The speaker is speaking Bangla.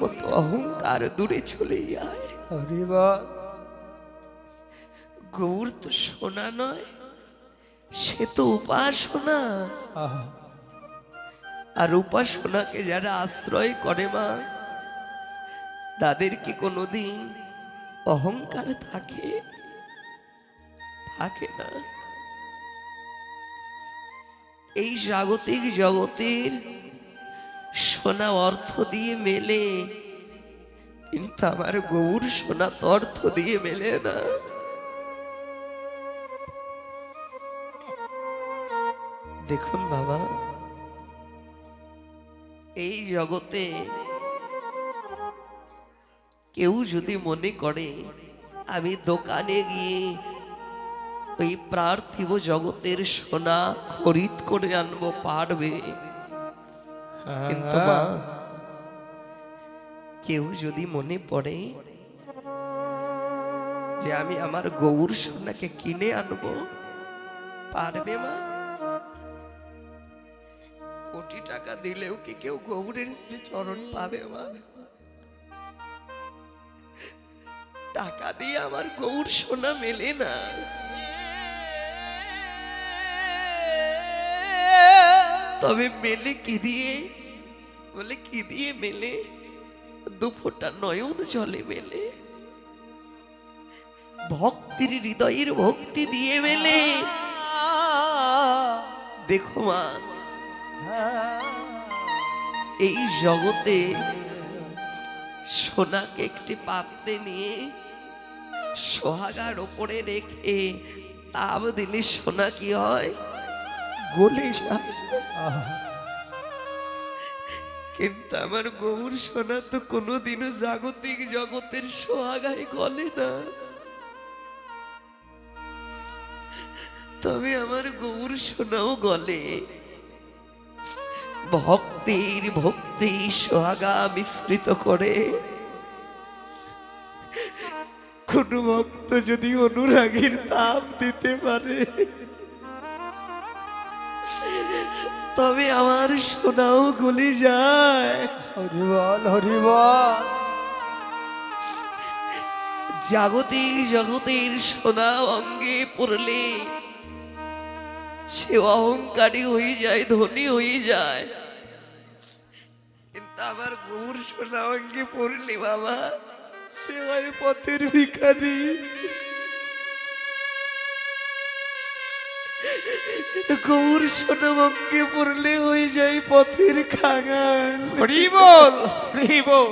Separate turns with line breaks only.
মতো অহংকার দূরে চলে যায়।
হরি বল।
গৌর তো সোনা নয়, সে তো উপাসনা।
আহা,
আর উপাসনাকে যারা আশ্রয় করে মা, তাদের কি কোনোদিন অহংকার থাকে? থাকে না। এই জাগতিক জগতের সোনা অর্থ দিয়ে মেলে, কিন্তু আমার গৌর সোনা তো অর্থ দিয়ে মেলে না। দেখুন বাবা, এই জগতে কেউ যদি মনে করে আমি দোকানে গিয়ে ওই পার্থিব জগতের সোনা খরিদ করে আনবো, পারবে? কিন্তু মা, কেউ যদি মনে পড়ে যে আমি আমার গৌর সোনাকে কিনে আনবো, পারবে মা? কোটি টাকা দিলেও কি কেউ গৌরের স্ত্রী চরণ পাবে মা? টাকা দিয়ে আমার গৌর সোনা মেলে না। তবে মেলে কি দিয়ে? বলে কি দিয়ে মেলে? দুফোঁটা নয়ন জলে মেলে, ভক্তির হৃদয়ের ভক্তি দিয়ে মেলে। দেখো মা, এই জগতে সোনাকে একটি পাত্রে নিয়ে সোহাগার ওপরে রেখে তাপ দিলে সোনা কি হয়? গলে যায়।
আহা,
কিন্তু আমার গৌর সোনা তো কোনোদিনও জাগতিক জগতের সোহাগায় গলে না। তবে আমার গৌর সোনাও গলে। ভক্তির ভক্তি সোহাগা মিশ্রিত করে কোন ভক্ত যদি অনুরাগের তাপ দিতে পারে, তবে আমার সোনাও গলে যায়।
হরি বল, হরি বল।
জাগতিক জগতের সোনা অঙ্গে পড়লে সে অহংকারী হয়ে যায়, ধনী হয়ে যায়। কিন্তু আমার গৌর সোনা অঙ্গে পড়লে বাবা, সে হয় পথের ভিখারি। গৌর সোনা অঙ্গে পড়লে হয়ে যায় পথের খাগাল।
হরি বল, হরি বল।